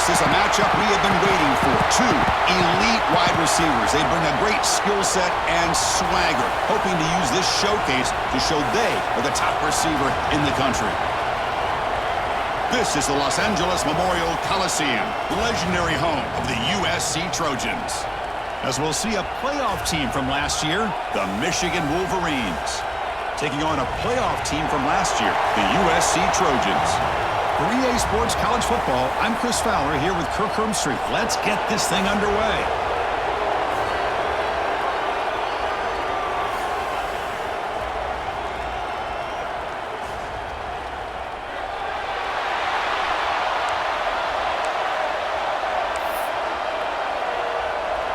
This is a matchup we have been waiting for. Two elite wide receivers. They bring a great skill set and swagger, hoping to use this showcase to show they are the top receiver in the country. This is the Los Angeles Memorial Coliseum, the legendary home of the USC Trojans. As we'll see a playoff team from last year, the Michigan Wolverines, taking on a playoff team from last year, the USC Trojans. For EA Sports College Football, I'm Chris Fowler here with Kirk Hermstreet. Let's get this thing underway.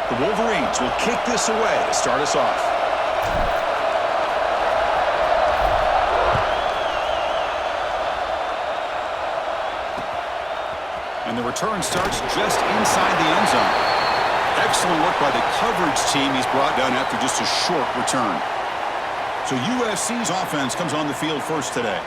The Wolverines will kick this away to start us off. And the return starts just inside the end zone. Excellent work by the coverage team he's brought down after just a short return. So USC's offense comes on the field first today.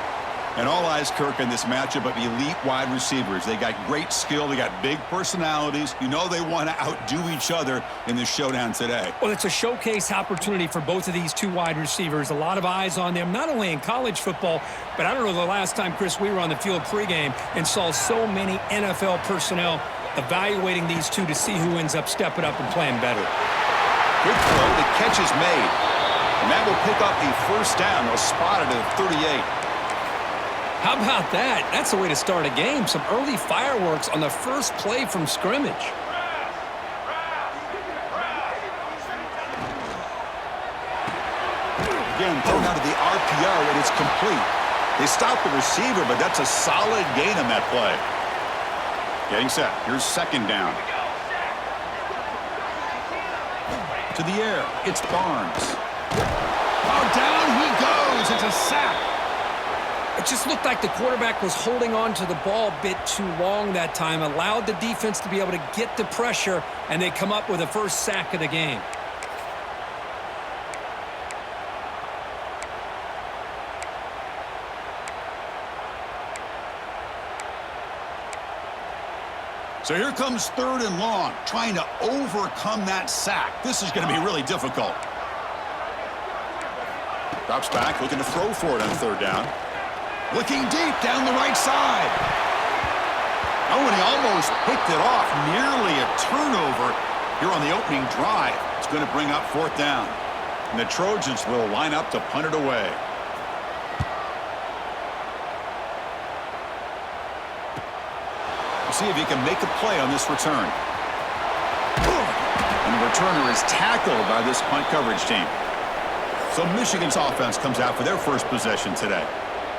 And all eyes, Kirk, in this matchup of elite wide receivers. They got great skill. They got big personalities. You know they want to outdo each other in this showdown today. Well, it's a showcase opportunity for both of these two wide receivers. A lot of eyes on them, not only in college football, but I don't know the last time, Chris, we were on the field pregame and saw so many NFL personnel evaluating these two to see who ends up stepping up and playing better. Good throw. The catch is made. And that will pick up a first down. They'll spot it at 38. How about that? That's the way to start a game. Some early fireworks on the first play from scrimmage. Again, thrown out of the RPO, and it's complete. They stop the receiver, but that's a solid gain on that play. Getting set. Here's second down. To the air. It's Barnes. Oh, down he goes. It's a sack. It just looked like the quarterback was holding on to the ball a bit too long that time, allowed the defense to be able to get the pressure, and they come up with the first sack of the game. So here comes third and long, trying to overcome that sack. This is going to be really difficult. Drops back, looking to throw for it on third down. Looking deep down the right side. Oh, and he almost picked it off. Nearly a turnover here on the opening drive. It's going to bring up fourth down. And the Trojans will line up to punt it away. We'll see if he can make a play on this return. And the returner is tackled by this punt coverage team. So Michigan's offense comes out for their first possession today.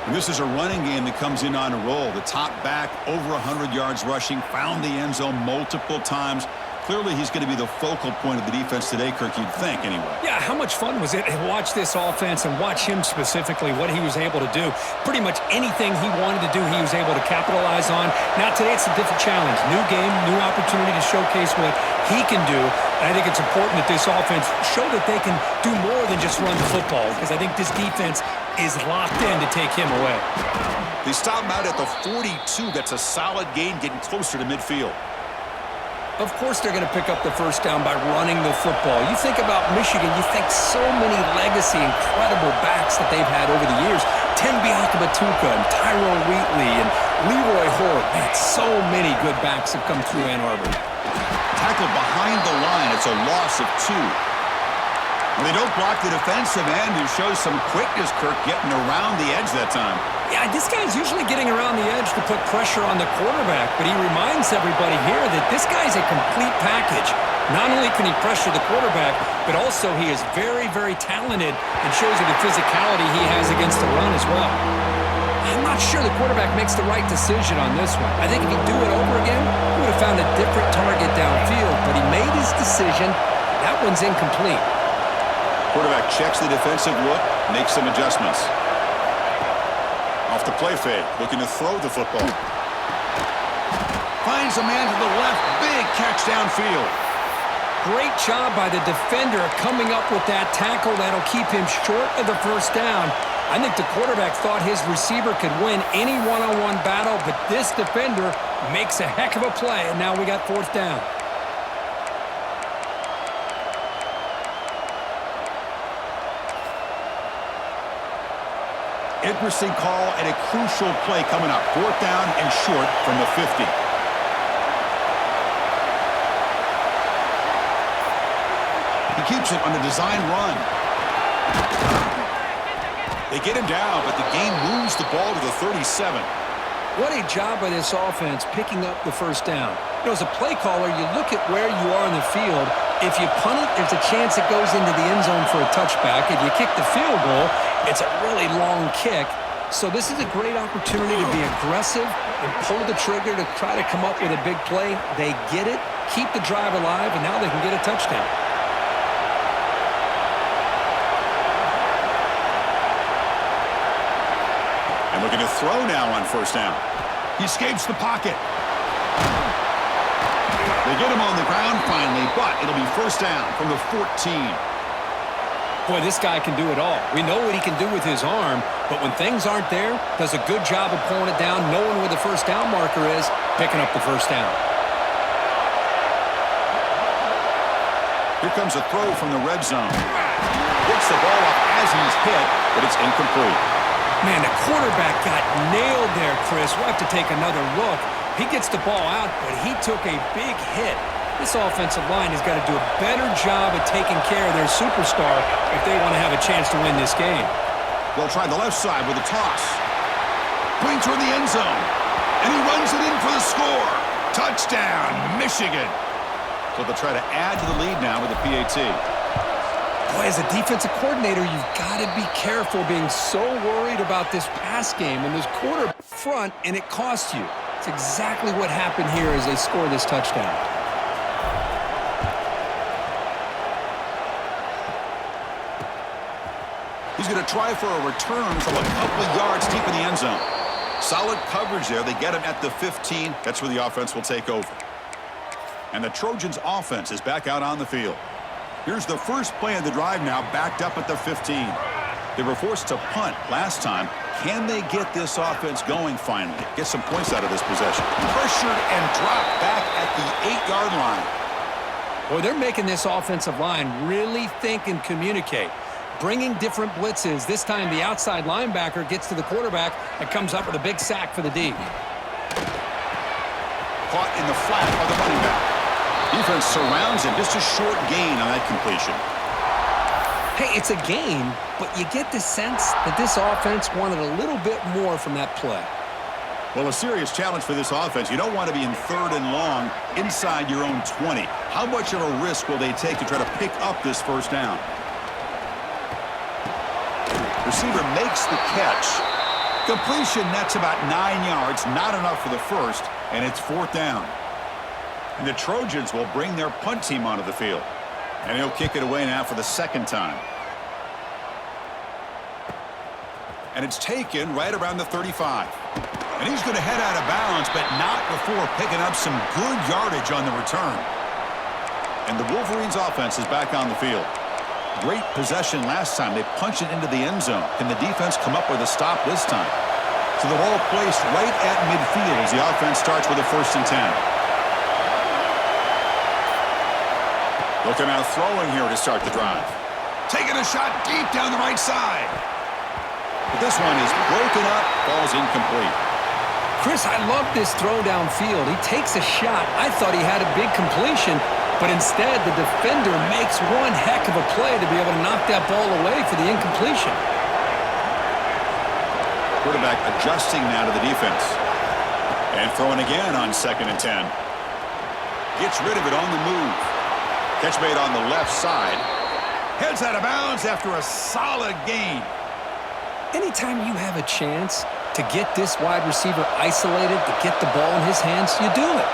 And this is a running game that comes in on a roll. The top back, over 100 yards rushing, found the end zone multiple times. Clearly, he's going to be the focal point of the defense today, Kirk, you'd think, anyway. Yeah, how much fun was it to watch this offense and watch him specifically, what he was able to do. Pretty much anything he wanted to do, he was able to capitalize on. Now, today, it's a different challenge. New game, new opportunity to showcase what he can do. And I think it's important that this offense show that they can do more than just run the football, because I think this defense is locked in to take him away. They stop him out at the 42. That's a solid gain, getting closer to midfield. Of course they're going to pick up the first down by running the football. You think about Michigan, you think so many legacy, incredible backs that they've had over the years. Tim Biakabatuka and Tyrone Wheatley and Leroy Hoare. Man, so many good backs have come through Ann Arbor. Tackled behind the line. It's a loss of 2. Well, they don't block the defensive end, who shows some quickness, Kirk, getting around the edge that time. Yeah, this guy's usually getting around the edge to put pressure on the quarterback, but he reminds everybody here that this guy's a complete package. Not only can he pressure the quarterback, but also he is very, very talented and shows you the physicality he has against the run as well. I'm not sure the quarterback makes the right decision on this one. I think if he'd do it over again, he would have found a different target downfield, but he made his decision. That one's incomplete. Quarterback checks the defensive look, makes some adjustments. Off the play fake, looking to throw the football. Finds a man to the left, big catch downfield. Great job by the defender coming up with that tackle that'll keep him short of the first down. I think the quarterback thought his receiver could win any one-on-one battle, but this defender makes a heck of a play, and now we got 4th down. Interesting call and a crucial play coming up. 4th down and short from the 50. He keeps it on a design run. They get him down, but the game moves the ball to the 37. What a job by this offense picking up the 1st down. You know, as a play caller, you look at where you are in the field. If you punt it, there's a chance it goes into the end zone for a touchback. If you kick the field goal, it's a really long kick. So this is a great opportunity to be aggressive and pull the trigger to try to come up with a big play. They get it, keep the drive alive, and now they can get a touchdown. And looking to throw now on 1st down. He escapes the pocket. They get him on the ground finally, but it'll be 1st down from the 14. Boy, this guy can do it all. We know what he can do with his arm, but when things aren't there, does a good job of pulling it down, knowing where the 1st down marker is, picking up the 1st down. Here comes a throw from the red zone. Gets the ball up as he's hit, but it's incomplete. Man, the quarterback got nailed there, Chris. We'll have to take another look. He gets the ball out, but he took a big hit. This offensive line has got to do a better job of taking care of their superstar if they want to have a chance to win this game. They'll try the left side with a toss. Going toward the end zone. And he runs it in for the score. Touchdown, Michigan. So they'll try to add to the lead now with the PAT. Boy, as a defensive coordinator, you've got to be careful being so worried about this pass game and this quarter front, and it costs you. It's exactly what happened here as they score this touchdown. He's going to try for a return from a couple of yards deep in the end zone. Solid coverage there. They get him at the 15. That's where the offense will take over. And the Trojans' offense is back out on the field. Here's the first play of the drive now, backed up at the 15. They were forced to punt last time. Can they get this offense going finally? Get some points out of this possession. Pressured and dropped back at the 8-yard line. Boy, they're making this offensive line really think and communicate. Bringing different blitzes. This time the outside linebacker gets to the quarterback and comes up with a big sack for the D. Caught in the flat by the running back. Defense surrounds him. Just a short gain on that completion. Hey, it's a gain, but you get the sense that this offense wanted a little bit more from that play. Well, a serious challenge for this offense. You don't want to be in 3rd and long inside your own 20. How much of a risk will they take to try to pick up this 1st down? Receiver makes the catch. Completion nets about 9 yards, not enough for the 1st, and it's 4th down. And the Trojans will bring their punt team onto the field. And he'll kick it away now for the 2nd time. And it's taken right around the 35. And he's going to head out of bounds, but not before picking up some good yardage on the return. And the Wolverines' offense is back on the field. Great possession last time. They punch it into the end zone. Can the defense come up with a stop this time? So the ball placed right at midfield as the offense starts with a 1st and 10. Looking out throwing here to start the drive. Taking a shot deep down the right side. But this one is broken up, falls incomplete. Chris, I love this throw downfield. He takes a shot. I thought he had a big completion, but instead the defender makes one heck of a play to be able to knock that ball away for the incompletion. Quarterback adjusting now to the defense. And throwing again on 2nd and 10. Gets rid of it on the move. Catch made on the left side. Heads out of bounds after a solid gain. Anytime you have a chance to get this wide receiver isolated, to get the ball in his hands, you do it.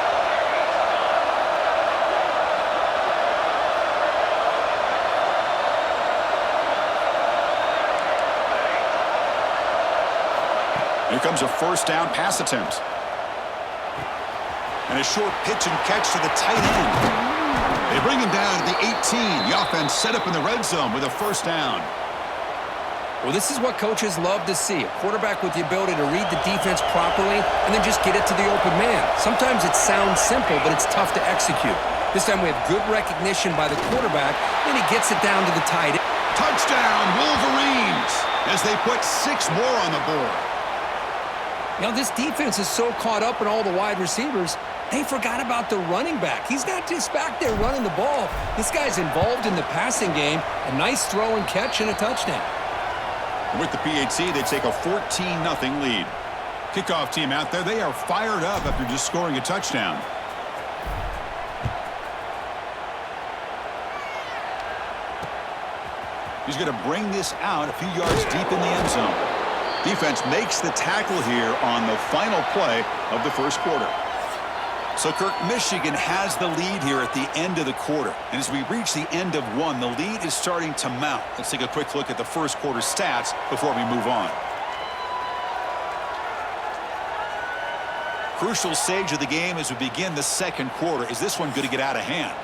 Here comes a 1st down pass attempt. And a short pitch and catch to the tight end. They bring him down to the 18. The offense set up in the red zone with a 1st down. Well, this is what coaches love to see. A quarterback with the ability to read the defense properly and then just get it to the open man. Sometimes it sounds simple, but it's tough to execute. This time we have good recognition by the quarterback, and he gets it down to the tight end. Touchdown, Wolverines, as they put 6 more on the board. You know, this defense is so caught up in all the wide receivers, they forgot about the running back. He's not just back there running the ball. This guy's involved in the passing game. A nice throw and catch and a touchdown. With the PAT, they take a 14-0 lead. Kickoff team out there, they are fired up after just scoring a touchdown. He's going to bring this out a few yards deep in the end zone. Defense makes the tackle here on the final play of the first quarter. So, Kirk, Michigan has the lead here at the end of the quarter. And as we reach the end of one, the lead is starting to mount. Let's take a quick look at the first quarter stats before we move on. Crucial stage of the game as we begin the second quarter. Is this one going to get out of hand?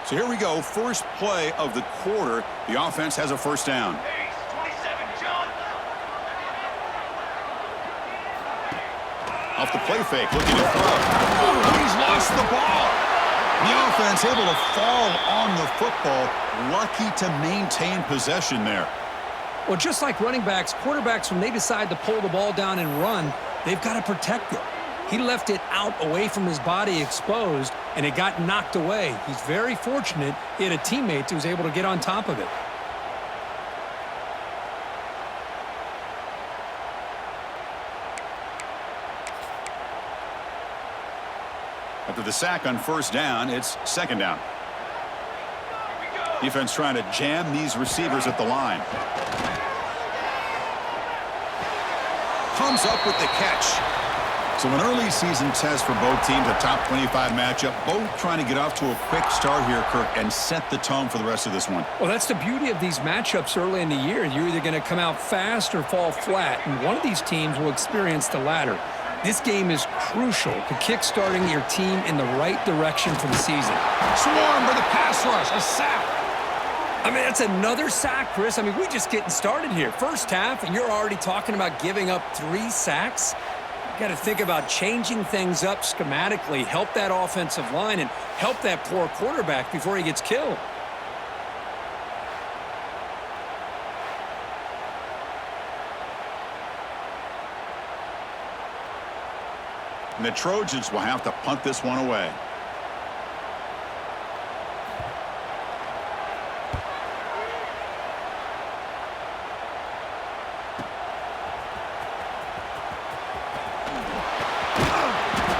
So here we go. First play of the quarter. The offense has a first down. Off the play fake, looking to throw. Oh, he's lost the ball. The offense able to fall on the football. Lucky to maintain possession there. Well, just like running backs, quarterbacks, when they decide to pull the ball down and run, they've got to protect it. He left it out away from his body exposed, and it got knocked away. He's very fortunate he had a teammate who was able to get on top of it. After the sack on first down, it's second down. Defense trying to jam these receivers at the line. Comes up with the catch. So an early season test for both teams, a top 25 matchup. Both trying to get off to a quick start here, Kirk, and set the tone for the rest of this one. Well, that's the beauty of these matchups early in the year. You're either going to come out fast or fall flat, and one of these teams will experience the latter. This game is crucial to kick-starting your team in the right direction for the season. Swarm for the pass rush, a sack. I mean, that's another sack, Chris. I mean, we're just getting started here. First half, and you're already talking about giving up 3 sacks. You got to think about changing things up schematically, help that offensive line, and help that poor quarterback before he gets killed. And the Trojans will have to punt this one away.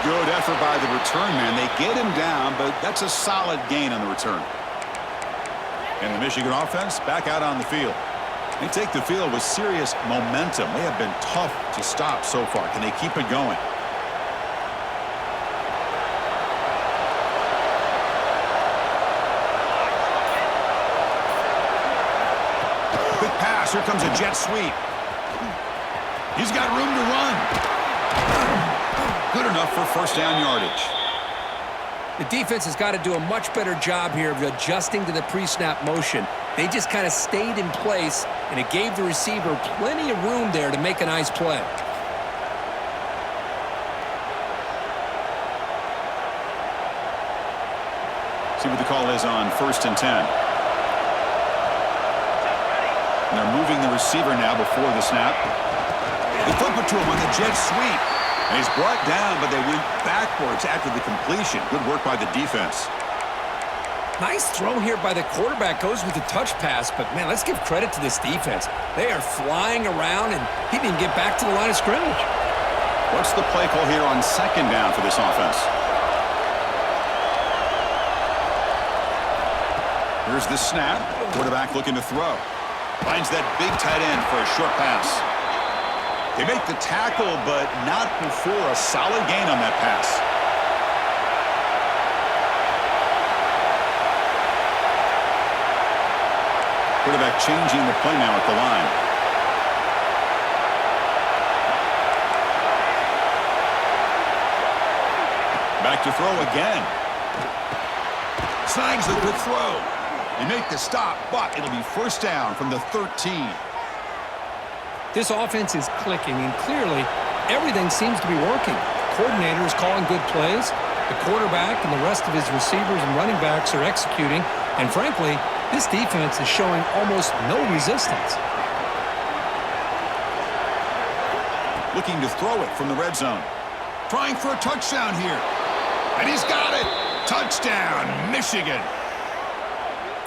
Good effort by the return man. They get him down, but that's a solid gain on the return. And the Michigan offense back out on the field. They take the field with serious momentum. They have been tough to stop so far. Can they keep it going? Here comes a jet sweep. He's got room to run. Good enough for first down yardage. The defense has got to do a much better job here of adjusting to the pre-snap motion. They just kind of stayed in place, and it gave the receiver plenty of room there to make a nice play. See what the call is on 1st and 10. And they're moving the receiver now before the snap. They flip it to him on the jet sweep. And he's brought down, but they went backwards after the completion. Good work by the defense. Nice throw here by the quarterback. Goes with the touch pass, but, man, let's give credit to this defense. They are flying around, and he didn't get back to the line of scrimmage. What's the play call here on second down for this offense? Here's the snap. Quarterback looking to throw. Finds that big tight end for a short pass. They make the tackle, but not before a solid gain on that pass. Quarterback changing the play now at the line. Back to throw again. Signs the good throw. They make the stop, but it'll be first down from the 13. This offense is clicking, and clearly everything seems to be working. The coordinator is calling good plays. The quarterback and the rest of his receivers and running backs are executing. And frankly, this defense is showing almost no resistance. Looking to throw it from the red zone. Trying for a touchdown here. And he's got it. Touchdown, Michigan.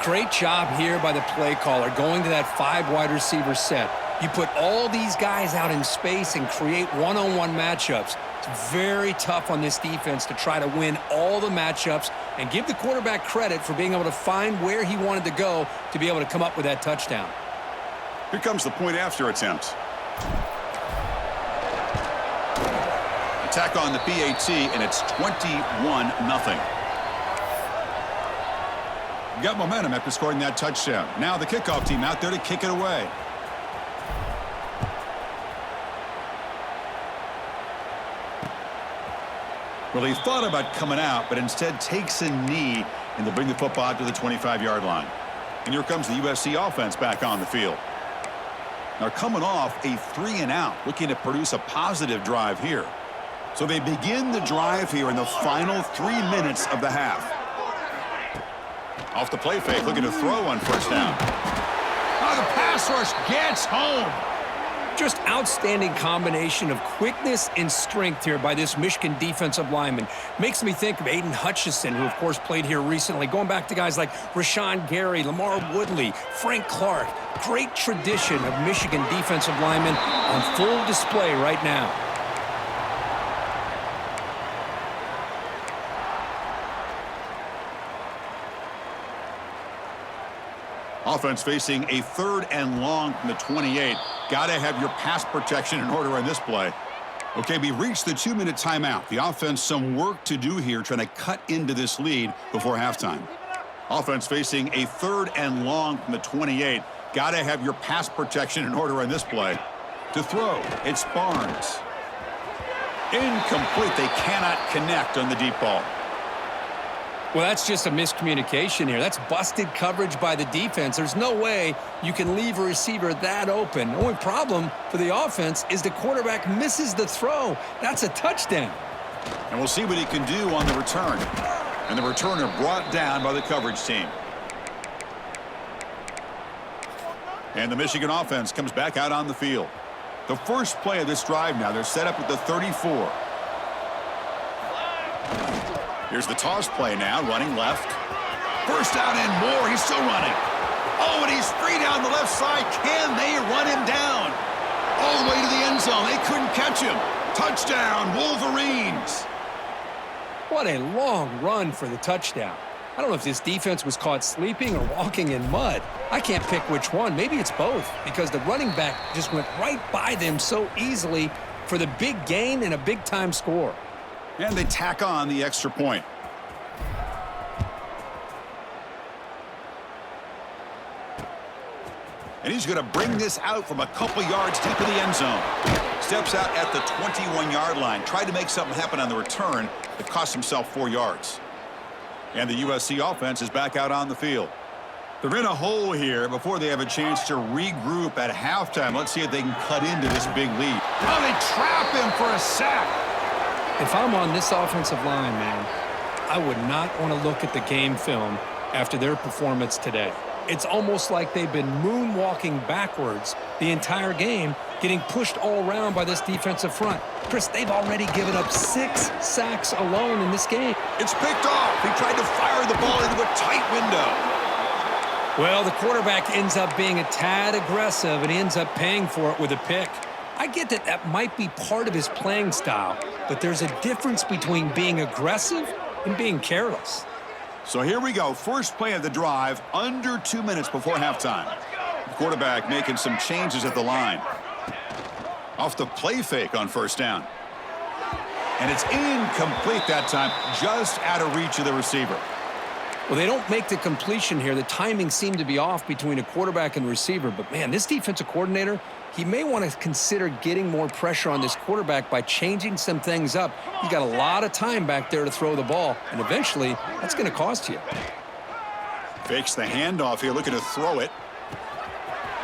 Great job here by the play caller, going to that 5 wide receiver set. You put all these guys out in space and create one-on-one matchups. It's very tough on this defense to try to win all the matchups and give the quarterback credit for being able to find where he wanted to go to be able to come up with that touchdown. Here comes the point after attempt. Attack on the PAT, and it's 21-0. Got momentum after scoring that touchdown. Now the kickoff team out there to kick it away. Well, he thought about coming out, but instead takes a knee, and they'll bring the football out to the 25-yard line. And here comes the USC offense back on the field. They're coming off a 3-and-out, looking to produce a positive drive here. So they begin the drive here in the final 3 minutes of the half. Off the play fake, looking to throw on first down. Oh, the pass rush gets home. Just outstanding combination of quickness and strength here by this Michigan defensive lineman. Makes me think of Aiden Hutchison, who, of course, played here recently. Going back to guys like Rashawn Gary, Lamar Woodley, Frank Clark. Great tradition of Michigan defensive linemen on full display right now. Offense facing a 3rd and long from the 28. Got to have your pass protection in order on this play. Okay, we reached the 2-minute timeout. The offense some work to do here trying to cut into this lead before halftime. Offense facing a 3rd and long from the 28. Got to have your pass protection in order on this play. To throw, it's Barnes. Incomplete. They cannot connect on the deep ball. Well, that's just a miscommunication here. That's busted coverage by the defense. There's no way you can leave a receiver that open. The only problem for the offense is the quarterback misses the throw. That's a touchdown. And we'll see what he can do on the return. And the returner brought down by the coverage team. And the Michigan offense comes back out on the field. The first play of this drive now, they're set up at the 34. Here's the toss play now, running left. First down and more. He's still running. Oh, and he's free down the left side. Can they run him down? All the way to the end zone. They couldn't catch him. Touchdown, Wolverines. What a long run for the touchdown. I don't know if this defense was caught sleeping or walking in mud. I can't pick which one. Maybe it's both, because the running back just went right by them so easily for the big gain and a big-time score. And they tack on the extra point. And he's going to bring this out from a couple yards deep in the end zone. Steps out at the 21-yard line. Tried to make something happen on the return, but cost himself 4 yards. And the USC offense is back out on the field. They're in a hole here before they have a chance to regroup at halftime. Let's see if they can cut into this big lead. Oh, they trap him for a sack. If I'm on this offensive line, man, I would not want to look at the game film after their performance today. It's almost like they've been moonwalking backwards the entire game, getting pushed all around by this defensive front. Chris, they've already given up 6 sacks alone in this game. It's picked off. He tried to fire the ball into a tight window. Well, the quarterback ends up being a tad aggressive, and he ends up paying for it with a pick. I get that that might be part of his playing style, but there's a difference between being aggressive and being careless. So here we go. First play of the drive, under 2 minutes before halftime. The quarterback making some changes at the line. Off the play fake on first down. And it's incomplete that time, just out of reach of the receiver. Well, they don't make the completion here. The timing seemed to be off between a quarterback and receiver. But, man, this defensive coordinator, he may want to consider getting more pressure on this quarterback by changing some things up. You got a lot of time back there to throw the ball, and eventually that's going to cost you. Fakes the handoff here, looking to throw it.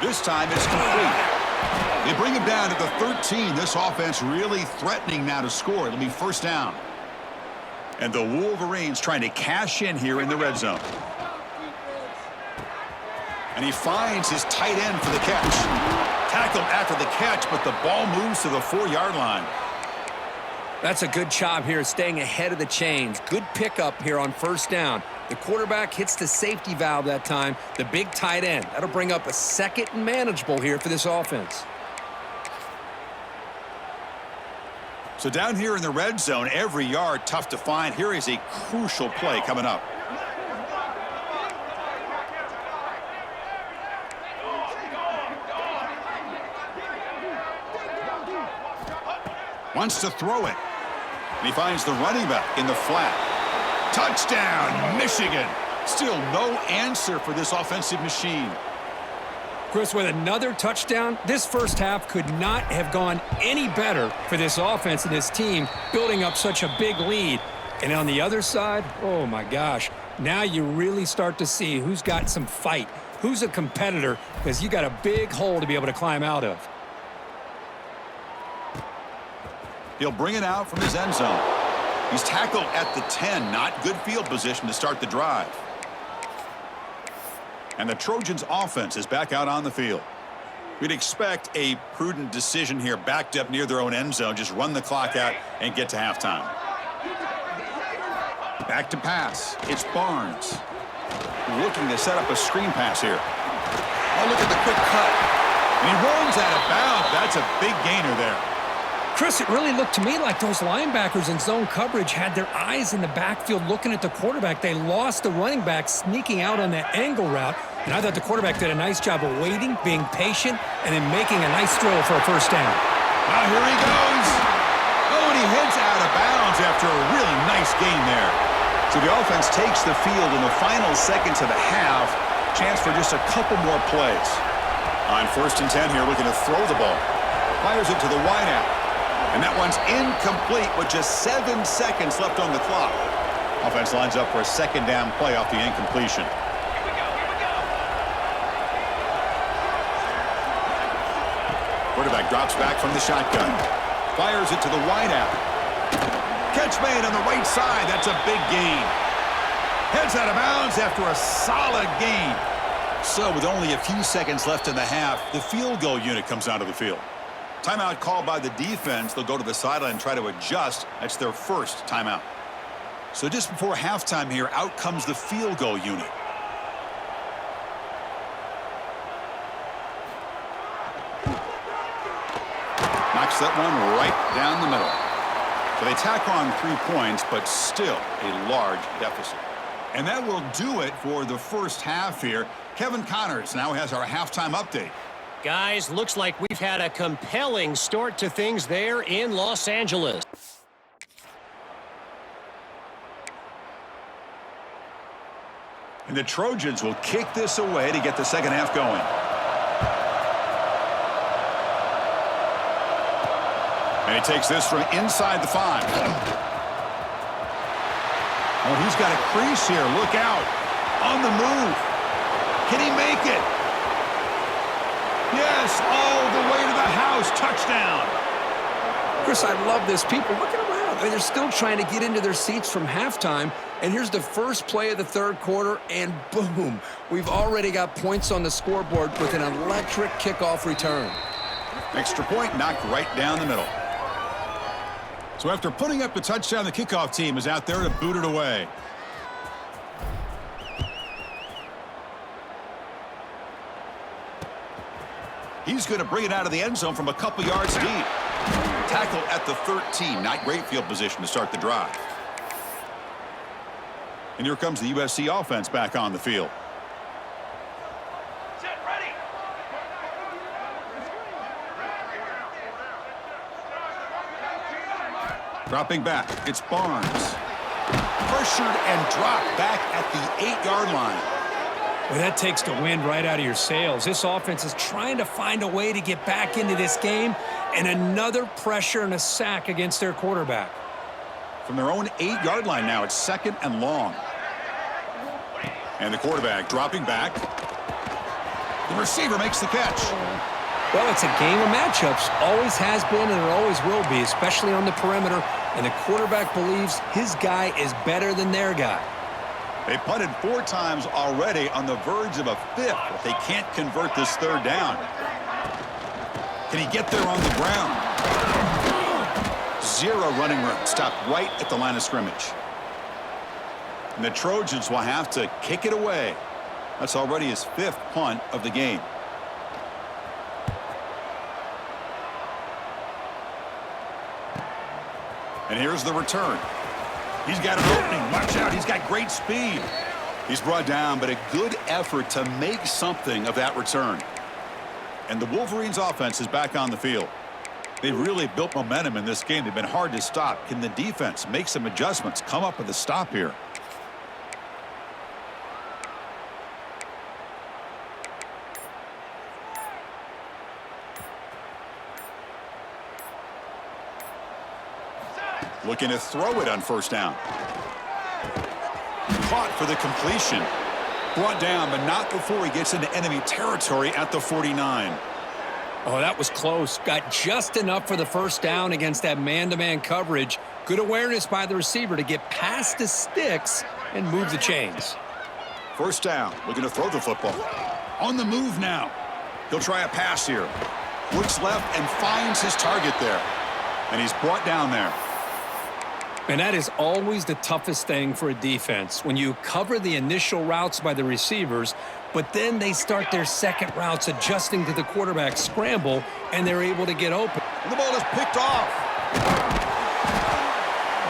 This time it's complete. They bring him down to the 13. This offense really threatening now to score. It'll be first down. And the Wolverines trying to cash in here in the red zone. And he finds his tight end for the catch. Tackled after the catch, but the ball moves to the 4-yard line. That's a good job here, staying ahead of the chains. Good pickup here on first down. The quarterback hits the safety valve that time, the big tight end. That'll bring up a second and manageable here for this offense. So down here in the red zone, every yard tough to find. Here is a crucial play coming up. Wants to throw it. And he finds the running back in the flat. Touchdown, Michigan. Still no answer for this offensive machine. Chris, with another touchdown, this first half could not have gone any better for this offense and this team, building up such a big lead. And on the other side, oh my gosh, now you really start to see who's got some fight, who's a competitor, because you got a big hole to be able to climb out of. He'll bring it out from his end zone. He's tackled at the 10. Not good field position to start the drive. And the Trojans' offense is back out on the field. We'd expect a prudent decision here, backed up near their own end zone. Just run the clock out and get to halftime. Back to pass. It's Barnes. Looking to set up a screen pass here. Oh, look at the quick cut. And he runs out of bounds. That's a big gainer there. Chris, it really looked to me like those linebackers in zone coverage had their eyes in the backfield looking at the quarterback. They lost the running back sneaking out on that angle route. And I thought the quarterback did a nice job of waiting, being patient, and then making a nice throw for a first down. Now here he goes. Oh, and he heads out of bounds after a really nice gain there. So the offense takes the field in the final seconds of the half. Chance for just a couple more plays. On 1st and 10 here, looking to throw the ball. Fires it to the wideout. And that one's incomplete with just 7 seconds left on the clock. Offense lines up for a second down play off the incompletion. Here we go. Quarterback drops back from the shotgun. Fires it to the wideout. Catch made on the right side. That's a big gain. Heads out of bounds after a solid gain. So with only a few seconds left in the half, the field goal unit comes out of the field. Timeout called by the defense. They'll go to the sideline and try to adjust. That's their first timeout. So just before halftime here, out comes the field goal unit. Knocks that one right down the middle. So they tack on 3 points, but still a large deficit. And that will do it for the first half here. Kevin Connors now has our halftime update. Guys, looks like we've had a compelling start to things there in Los Angeles. And the Trojans will kick this away to get the second half going. And he takes this from inside the 5. Oh, he's got a crease here. Look out. On the move. Can he make it? Yes, all the way to the house. Touchdown. Chris, I love this. People looking around. I mean, they're still trying to get into their seats from halftime. And here's the first play of the third quarter, and boom. We've already got points on the scoreboard with an electric kickoff return. Extra point knocked right down the middle. So after putting up the touchdown, the kickoff team is out there to boot it away. He's going to bring it out of the end zone from a couple yards deep. Tackle at the 13. Not great field position to start the drive. And here comes the USC offense back on the field. Set, ready. Dropping back, it's Barnes. Pressured and dropped back at the 8-yard line. Well, that takes the wind right out of your sails. This offense is trying to find a way to get back into this game, and another pressure and a sack against their quarterback. From their own 8-yard line now, it's 2nd and long. And the quarterback dropping back. The receiver makes the catch. Well, it's a game of matchups. Always has been and it always will be, especially on the perimeter. And the quarterback believes his guy is better than their guy. They punted 4 times already, on the verge of a 5th if they can't convert this 3rd down. Can he get there on the ground? 0 running room. Stopped right at the line of scrimmage. And the Trojans will have to kick it away. That's already his 5th punt of the game. And here's the return. He's got an opening. Watch out. He's got great speed. He's brought down, but a good effort to make something of that return. And the Wolverines' offense is back on the field. They've really built momentum in this game. They've been hard to stop. Can the defense make some adjustments, come up with a stop here? Looking to throw it on 1st down. Caught for the completion. Brought down, but not before he gets into enemy territory at the 49. Oh, that was close. Got just enough for the 1st down against that man-to-man coverage. Good awareness by the receiver to get past the sticks and move the chains. 1st down. Looking to throw the football. On the move now. He'll try a pass here. Looks left and finds his target there. And he's brought down there. And that is always the toughest thing for a defense, when you cover the initial routes by the receivers, but then they start their second routes adjusting to the quarterback scramble, and they're able to get open. And the ball is picked off.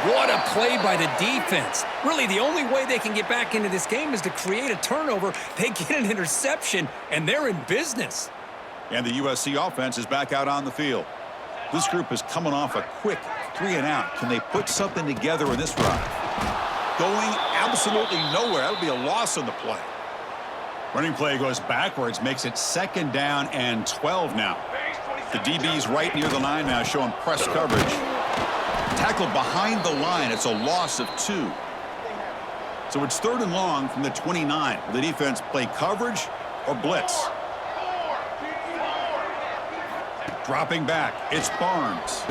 What a play by the defense. Really, the only way they can get back into this game is to create a turnover. They get an interception, and they're in business. And the USC offense is back out on the field. This group is coming off a quick 3-and-out. Can they put something together in this drive? Going absolutely nowhere. That'll be a loss on the play. Running play goes backwards, makes it 2nd down and 12 now. The DB's right near the line now, showing press coverage. Tackled behind the line. It's a loss of 2. So it's 3rd and long from the 29. Will the defense play coverage or blitz? Dropping back, it's Barnes.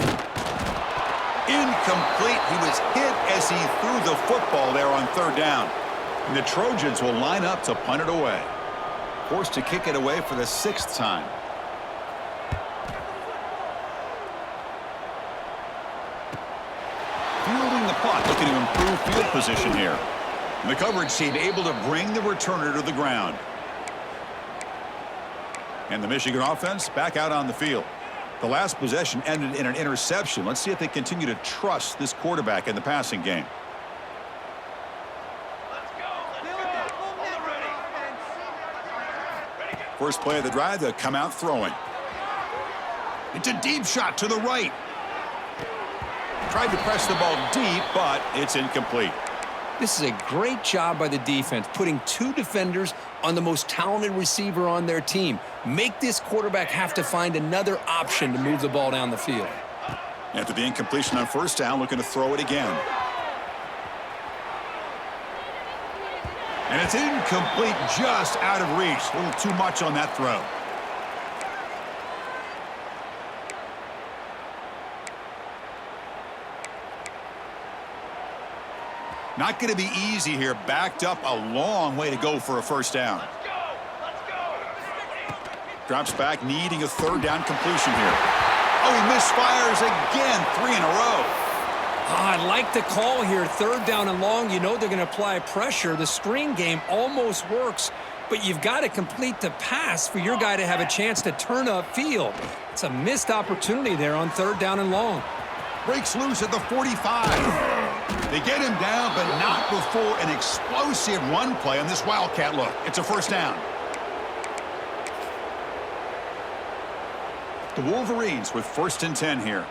Incomplete. He was hit as he threw the football there on 3rd down. And the Trojans will line up to punt it away. Forced to kick it away for the 6th time. Fielding the punt, looking to improve field position here. And the coverage team able to bring the returner to the ground. And the Michigan offense back out on the field. The last possession ended in an interception. Let's see if they continue to trust this quarterback in the passing game. First play of the drive, they'll come out throwing. It's a deep shot to the right. Tried to press the ball deep, but it's incomplete. This is a great job by the defense, putting 2 defenders on the most talented receiver on their team. Make this quarterback have to find another option to move the ball down the field. After the incompletion on 1st down, looking to throw it again. And it's incomplete, just out of reach. A little too much on that throw. Not going to be easy here. Backed up a long way to go for a 1st down. Drops back, needing a 3rd down completion here. Oh, he misfires again. 3 in a row. I like the call here. 3rd down and long. You know they're going to apply pressure. The screen game almost works, but you've got to complete the pass for your guy to have a chance to turn upfield. It's a missed opportunity there on 3rd down and long. Breaks loose at the 45. They get him down, but not before an explosive run play on this Wildcat look. It's a 1st down. The Wolverines with 1st and 10 here.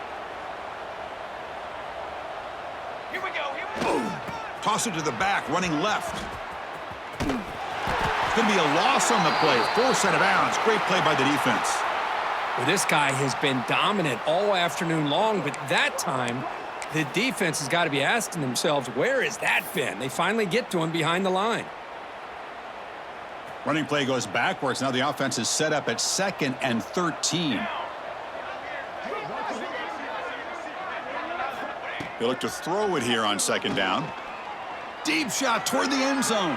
Here we go. Toss it to the back, running left. It's going to be a loss on the play. Forced out of bounds. Great play by the defense. Well, this guy has been dominant all afternoon long, but that time, the defense has got to be asking themselves, where has that been? They finally get to him behind the line. Running play goes backwards. Now the offense is set up at 2nd and 13. They look to throw it here on 2nd down. Deep shot toward the end zone.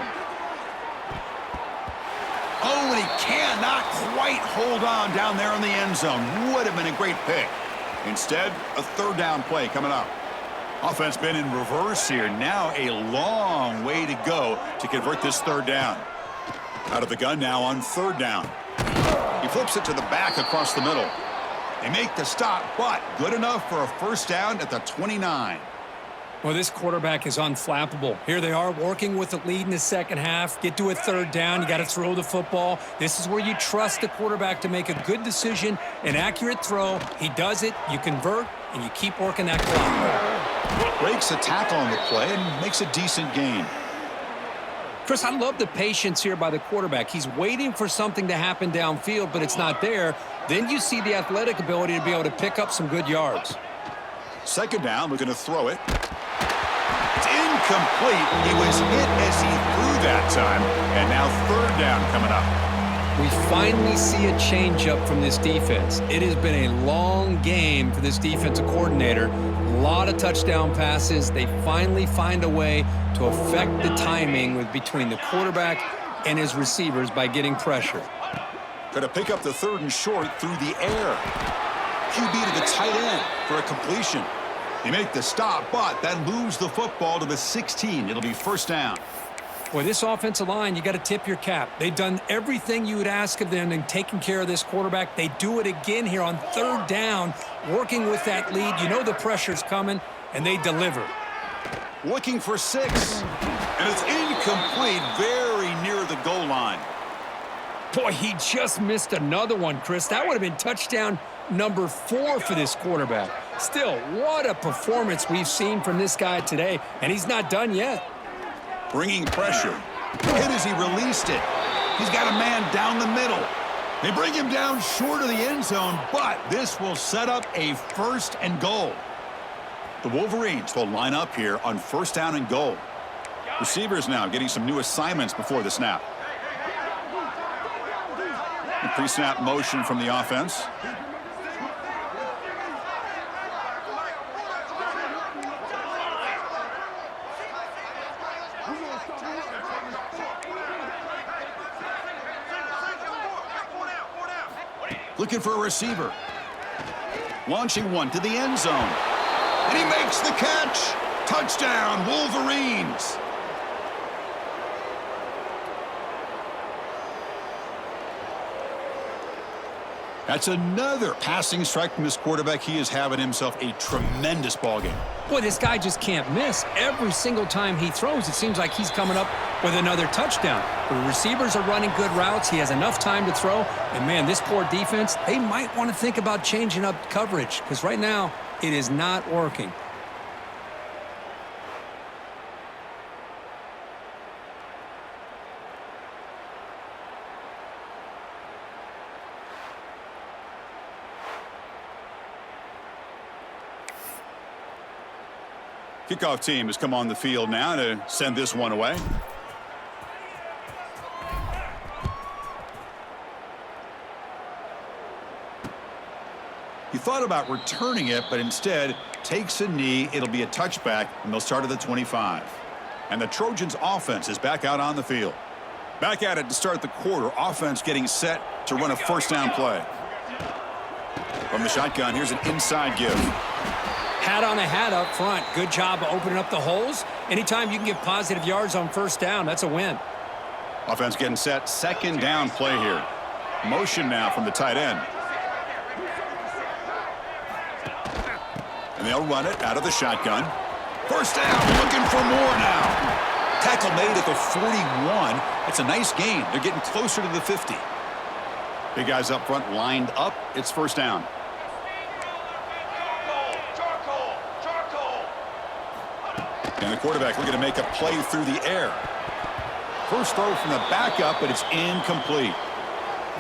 Oh, and he cannot quite hold on down there in the end zone. Would have been a great pick. Instead, a 3rd down play coming up. Offense been in reverse here. Now a long way to go to convert this 3rd down. Out of the gun now on 3rd down. He flips it to the back across the middle. They make the stop, but good enough for a 1st down at the 29. Well, this quarterback is unflappable. Here they are working with the lead in the 2nd half. Get to a 3rd down. You got to throw the football. This is where you trust the quarterback to make a good decision, an accurate throw. He does it. You convert, and you keep working that clock. Breaks a tackle on the play and makes a decent gain. Chris, I love the patience here by the quarterback. He's waiting for something to happen downfield, but it's not there. Then you see the athletic ability to be able to pick up some good yards. 2nd down, looking to throw it. It's incomplete. He was hit as he threw that time. And now 3rd down coming up. We finally see a changeup from this defense. It has been a long game for this defensive coordinator. A lot of touchdown passes. They finally find a way to affect the timing between the quarterback and his receivers by getting pressure. Going to pick up the 3rd and short through the air. QB to the tight end for a completion. They make the stop, but that moves the football to the 16. It'll be 1st down. Boy, this offensive line, you got to tip your cap. They've done everything you would ask of them in taking care of this quarterback. They do it again here on 3rd down, working with that lead. You know the pressure's coming, and they deliver. Looking for 6. And it's incomplete, very near the goal line. Boy, he just missed another one, Chris. That would have been touchdown number 4 for this quarterback. Still, what a performance we've seen from this guy today, and he's not done yet. Bringing pressure. Hit as he released it. He's got a man down the middle. They bring him down short of the end zone, but this will set up a 1st and goal. The Wolverines will line up here on 1st down and goal. Receivers now getting some new assignments before the snap. The pre-snap motion from the offense. Looking for a receiver. Launching one to the end zone. And he makes the catch. Touchdown, Wolverines. That's another passing strike from this quarterback. He is having himself a tremendous ball game. Boy, this guy just can't miss. Every single time he throws, it seems like he's coming up with another touchdown. The receivers are running good routes. He has enough time to throw. And, man, this poor defense, they might want to think about changing up coverage because right now it is not working. Kickoff team has come on the field now to send this one away. He thought about returning it, but instead takes a knee. It'll be a touchback, and they'll start at the 25. And the Trojans' offense is back out on the field. Back at it to start the quarter. Offense getting set to run a 1st down play. From the shotgun, here's an inside give. Hat on a hat up front. Good job of opening up the holes. Anytime you can get positive yards on 1st down, that's a win. Offense getting set. 2nd down play here. Motion now from the tight end. And they'll run it out of the shotgun. 1st down, looking for more now. Tackle made at the 41. It's a nice gain. They're getting closer to the 50. Big guys up front lined up. It's 1st down. And the quarterback looking to make a play through the air. First throw from the backup, but it's incomplete.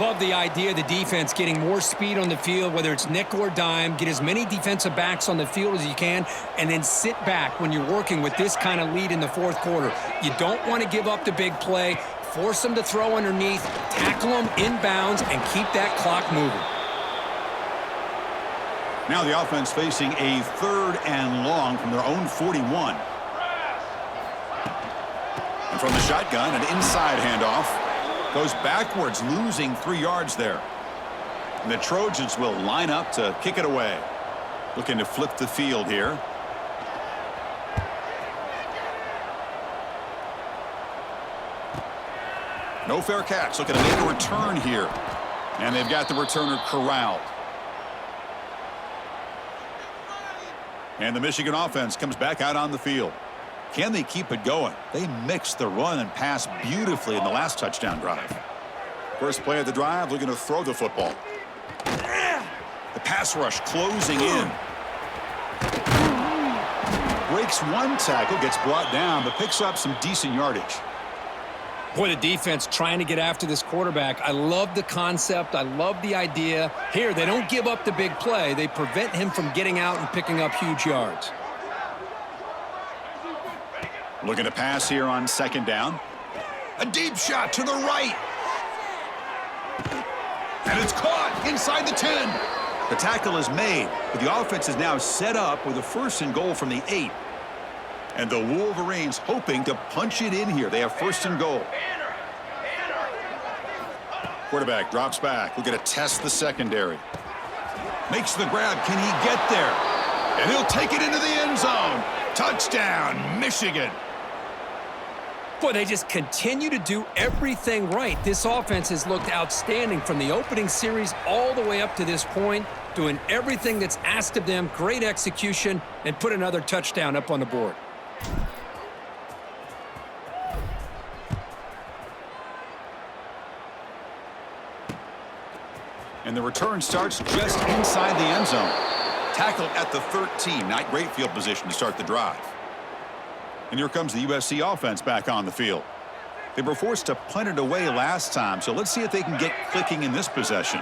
Love the idea of the defense getting more speed on the field, whether it's nickel or dime. Get as many defensive backs on the field as you can, and then sit back when you're working with this kind of lead in the 4th quarter. You don't want to give up the big play. Force them to throw underneath, tackle them inbounds, and keep that clock moving. Now the offense facing a 3rd and long from their own 41. And from the shotgun, an inside handoff. Goes backwards, losing 3 yards there. And the Trojans will line up to kick it away. Looking to flip the field here. No fair catch. Looking to make a return here. And they've got the returner corralled. And the Michigan offense comes back out on the field. Can they keep it going? They mixed the run and pass beautifully in the last touchdown drive. First play of the drive, looking to throw the football. The pass rush closing in. Breaks one tackle, gets brought down, but picks up some decent yardage. Boy, the defense trying to get after this quarterback. I love the concept. I love the idea. Here, they don't give up the big play. They prevent him from getting out and picking up huge yards. Looking to pass here on 2nd down. A deep shot to the right. And it's caught inside the 10. The tackle is made, but the offense is now set up with a 1st and goal from the 8. And the Wolverines hoping to punch it in here. They have 1st and goal. Quarterback drops back. We're going to test the secondary. Makes the grab. Can he get there? And he'll take it into the end zone. Touchdown, Michigan. Boy, they just continue to do everything right. This offense has looked outstanding from the opening series all the way up to this point, doing everything that's asked of them, great execution, and put another touchdown up on the board. And the return starts just inside the end zone. Tackled at the 13. Not great field position to start the drive. And here comes the USC offense back on the field. They were forced to punt it away last time, so let's see if they can get clicking in this possession.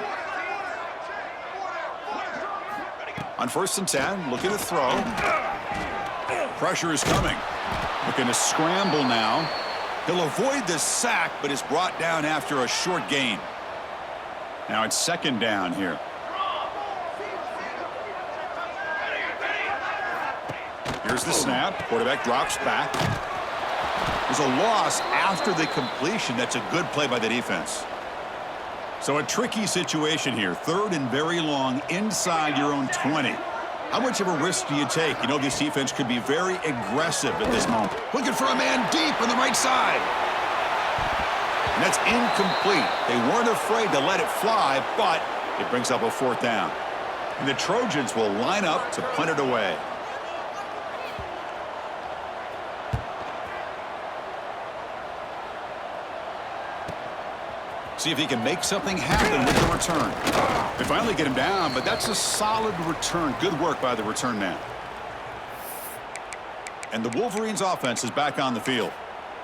On 1st and 10, looking to throw. Pressure is coming. Looking to scramble now. He'll avoid the sack, but is brought down after a short gain. Now it's 2nd down here. Here's the snap. Quarterback drops back. There's a loss after the completion. That's a good play by the defense. So a tricky situation here. 3rd and very long inside your own 20. How much of a risk do you take? You know this defense could be very aggressive at this moment. Looking for a man deep on the right side. And that's incomplete. They weren't afraid to let it fly, but it brings up a 4th down. And the Trojans will line up to punt it away. See if he can make something happen with the return. They finally get him down, but that's a solid return. Good work by the return man. And the Wolverines offense is back on the field.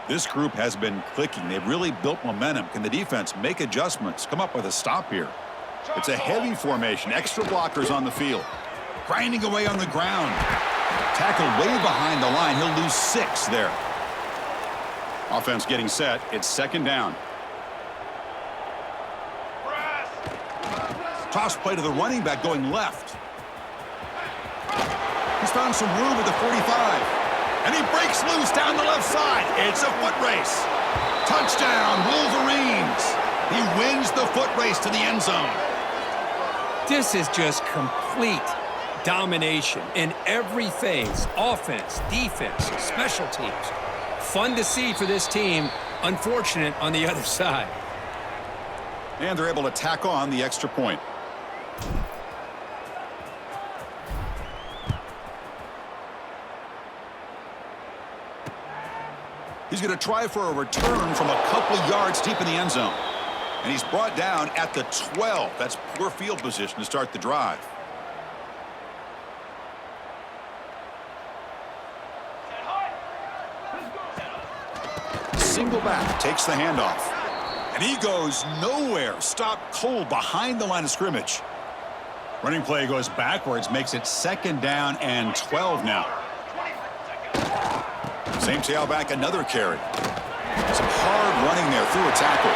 This group has been clicking. They've really built momentum. Can the defense make adjustments? Come up with a stop here. It's a heavy formation. Extra blockers on the field. Grinding away on the ground. Tackle way behind the line. He'll lose 6 there. Offense getting set. It's 2nd down. Toss play to the running back going left. He's found some room at the 45. And he breaks loose down the left side. It's a foot race. Touchdown, Wolverines. He wins the foot race to the end zone. This is just complete domination in every phase. Offense, defense, special teams. Fun to see for this team. Unfortunate on the other side. And they're able to tack on the extra point. He's going to try for a return from a couple yards deep in the end zone. And he's brought down at the 12. That's poor field position to start the drive. Single back, takes the handoff. And he goes nowhere. Stopped cold behind the line of scrimmage. Running play goes backwards, makes it 2nd down and 12 now. Same tailback, another carry. Some hard running there through a tackle.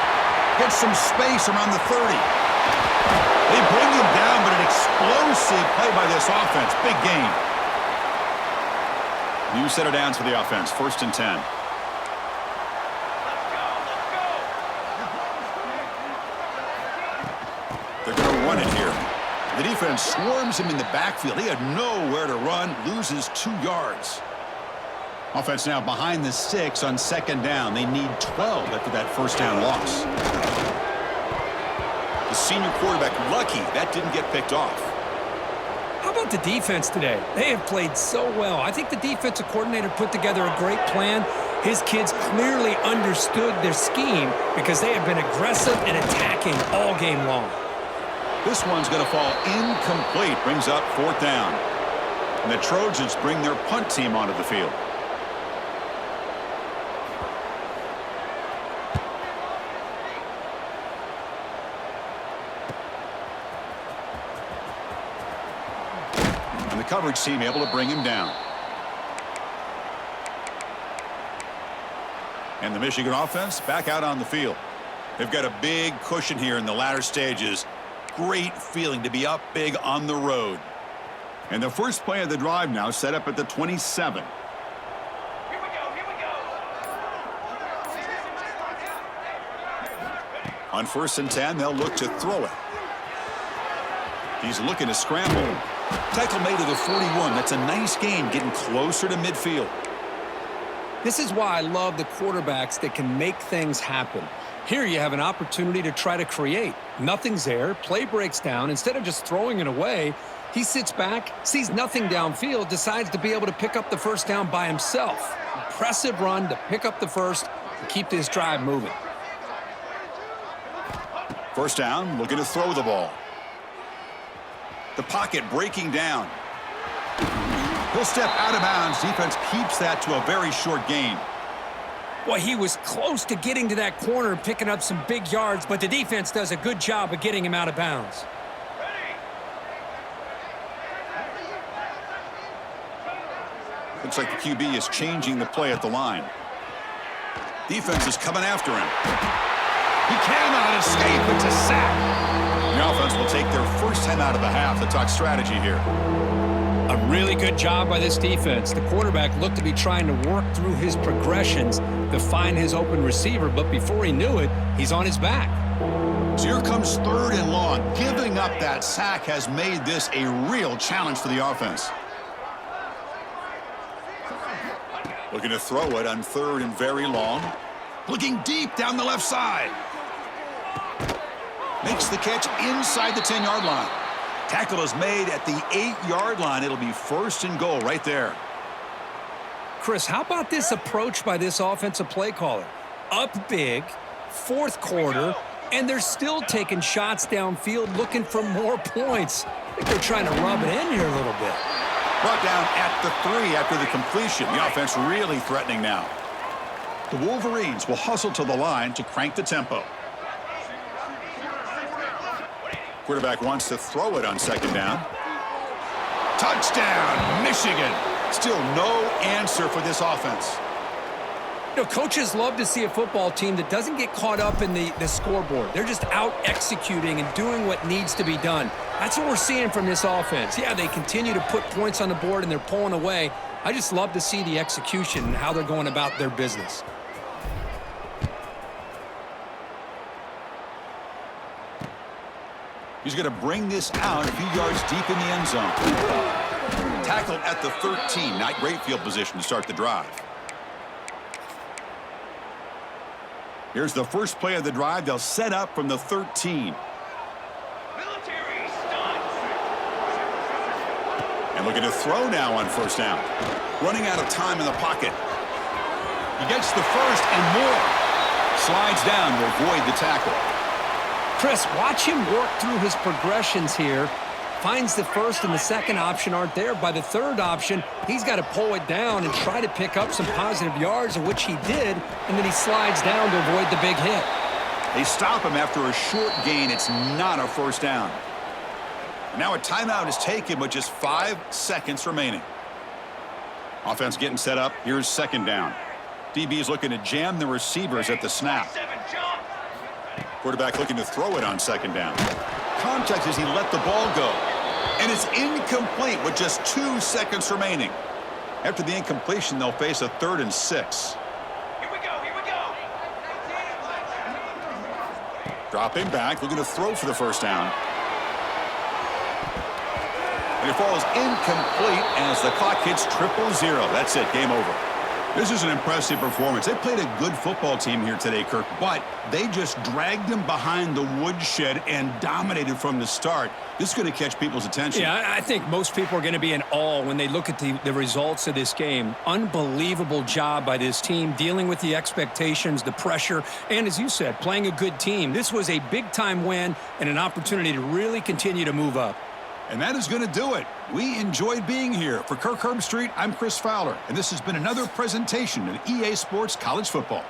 Gets some space around the 30. They bring him down, but an explosive play by this offense. Big gain. New set of downs for the offense. 1st and 10. They're going to run it here. The defense swarms him in the backfield. He had nowhere to run, loses 2 yards. Offense now behind the 6 on 2nd down. They need 12 after that 1st down loss. The senior quarterback lucky that didn't get picked off. How about the defense today? They have played so well. I think the defensive coordinator put together a great plan. His kids clearly understood their scheme because they have been aggressive and attacking all game long. This one's going to fall incomplete. Brings up 4th down. And the Trojans bring their punt team onto the field. And the coverage team able to bring him down. And the Michigan offense back out on the field. They've got a big cushion here in the latter stages. Great feeling to be up big on the road. And the first play of the drive now set up at the 27. Here we go. On 1st and 10, they'll look to throw it. He's looking to scramble. Tackle made to the 41. That's a nice gain, getting closer to midfield. This is why I love the quarterbacks that can make things happen. Here you have an opportunity to try to create. Nothing's there. Play breaks down. Instead of just throwing it away, he sits back, sees nothing downfield, decides to be able to pick up the 1st down by himself. Impressive run to pick up the 1st and keep this drive moving. 1st down, looking to throw the ball. The pocket breaking down. He'll step out of bounds. Defense keeps that to a very short gain. Well, he was close to getting to that corner and picking up some big yards, but the defense does a good job of getting him out of bounds. Looks like the QB is changing the play at the line. Defense is coming after him. He cannot escape. It's a sack. The offense will take their first time out of the half to talk strategy here. A really good job by this defense. The quarterback looked to be trying to work through his progressions to find his open receiver, but before he knew it, he's on his back. So here comes 3rd and long. Giving up that sack has made this a real challenge for the offense. Looking to throw it on 3rd and very long. Looking deep down the left side. Makes the catch inside the 10-yard line. Tackle is made at the 8-yard line. It'll be 1st and goal right there. Chris, how about this approach by this offensive play caller? Up big, 4th quarter, and they're still taking shots downfield looking for more points. I think they're trying to rub it in here a little bit. Brought down at the 3 after the completion. The offense really threatening now. The Wolverines will hustle to the line to crank the tempo. Quarterback wants to throw it on 2nd down. Touchdown, Michigan. Still no answer for this offense. You know, coaches love to see a football team that doesn't get caught up in the scoreboard. They're just out executing and doing what needs to be done. That's what we're seeing from this offense. Yeah, they continue to put points on the board and they're pulling away. I just love to see the execution and how they're going about their business. He's going to bring this out a few yards deep in the end zone. Tackled at the 13. Not great field position to start the drive. Here's the first play of the drive. They'll set up from the 13. Military stunt. And looking to throw now on 1st down. Running out of time in the pocket. He gets the 1st and more. Slides down to avoid the tackle. Chris, watch him work through his progressions here. Finds the 1st and the 2nd option aren't there. By the 3rd option, he's got to pull it down and try to pick up some positive yards, of which he did, and then he slides down to avoid the big hit. They stop him after a short gain. It's not a 1st down. Now a timeout is taken with just 5 seconds remaining. Offense getting set up. Here's 2nd down. DB's looking to jam the receivers at the snap. 7, jump. Quarterback looking to throw it on second down. Contact as he let the ball go. And it's incomplete with just 2 seconds remaining. After the incompletion, they'll face a 3rd and 6. Here we go, here we go. Dropping back, looking to throw for the first down. And it falls incomplete as the clock hits 000. That's it, game over. This is an impressive performance. They played a good football team here today, Kirk, but they just dragged them behind the woodshed and dominated from the start. This is going to catch people's attention. Yeah, I think most people are going to be in awe when they look at the results of this game. Unbelievable job by this team, dealing with the expectations, the pressure, and as you said, playing a good team. This was a big-time win and an opportunity to really continue to move up. And that is going to do it. We enjoyed being here. For Kirk Herbstreit, I'm Chris Fowler, and this has been another presentation of EA Sports College Football.